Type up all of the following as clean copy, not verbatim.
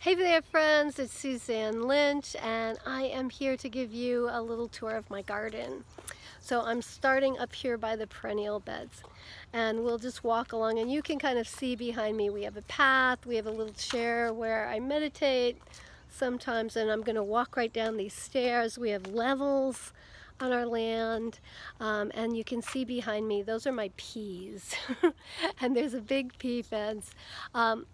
Hey there friends, it's Suzanne Lynch and I am here to give you a little tour of my garden. So I'm starting up here by the perennial beds and we'll just walk along and you can kind of see behind me we have a path, we have a little chair where I meditate sometimes, and I'm going to walk right down these stairs. We have levels on our land, and you can see behind me those are my peas and there's a big pea fence.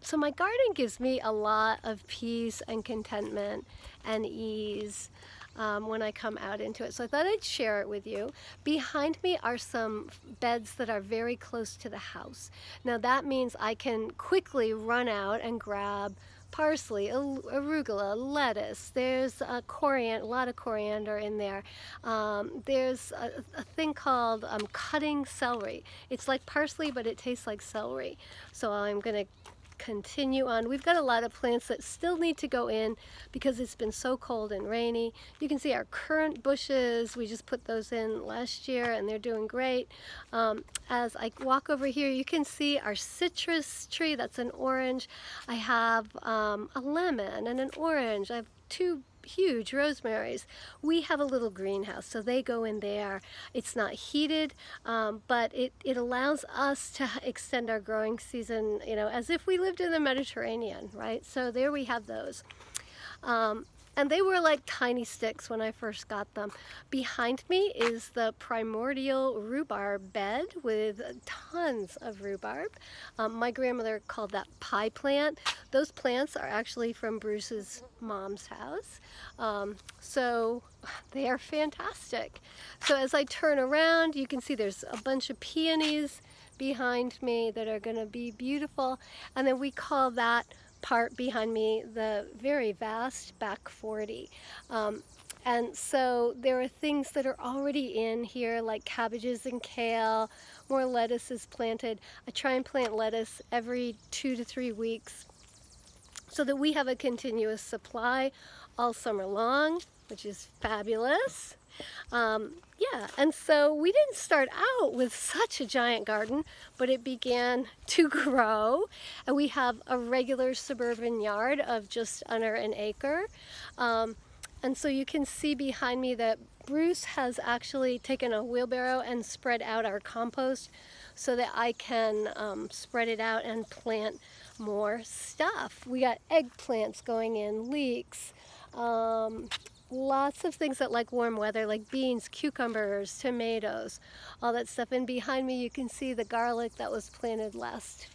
So my garden gives me a lot of peace and contentment and ease when I come out into it. So I thought I'd share it with you. Behind me are some beds that are very close to the house. Now that means I can quickly run out and grab parsley, arugula, lettuce. There's a lot of coriander in there. There's a thing called cutting celery. It's like parsley, but it tastes like celery. So I'm going to continue on. We've got a lot of plants that still need to go in because it's been so cold and rainy. You can see our currant bushes. We just put those in last year and they're doing great. As I walk over here, you can see our citrus tree. That's an orange. I have a lemon and an orange. I have two huge rosemaries. We have a little greenhouse, so they go in there. It's not heated, but it allows us to extend our growing season, you know, as if we lived in the Mediterranean, right? So there we have those. And they were like tiny sticks when I first got them. Behind me is the primordial rhubarb bed with tons of rhubarb. My grandmother called that pie plant. Those plants are actually from Bruce's mom's house. So they are fantastic. So as I turn around, you can see there's a bunch of peonies behind me that are going to be beautiful. And then we call that part behind me the very vast back 40. And so there are things that are already in here like cabbages and kale, more lettuce is planted. I try and plant lettuce every 2 to 3 weeks so that we have a continuous supply all summer long, which is fabulous. Yeah, and so we didn't start out with such a giant garden, but it began to grow, and we have a regular suburban yard of just under an acre. And so you can see behind me that Bruce has actually taken a wheelbarrow and spread out our compost so that I can spread it out and plant more stuff. We got eggplants going in, leeks, lots of things that like warm weather, like beans, cucumbers, tomatoes, all that stuff. And behind me you can see the garlic that was planted last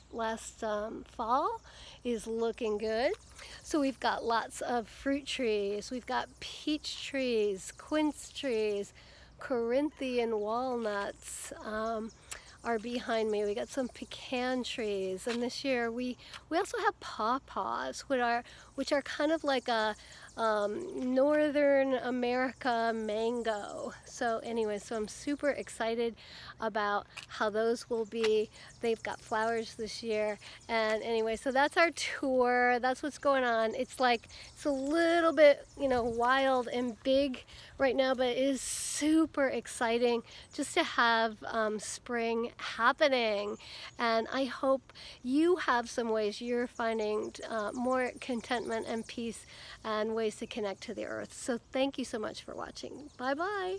fall is looking good. So we've got lots of fruit trees. We've got peach trees, quince trees, Corinthian walnuts are behind me. We got some pecan trees, and this year we also have pawpaws, which are kind of like a Northern America mango. So anyway, so I'm super excited about how those will be. They've got flowers this year, and anyway, so that's our tour. That's what's going on. It's a little bit, you know, wild and big right now, but it is super exciting just to have spring happening. And I hope you have some ways you're finding more contentment and peace and ways to connect to the earth. So thank you so much for watching. Bye bye.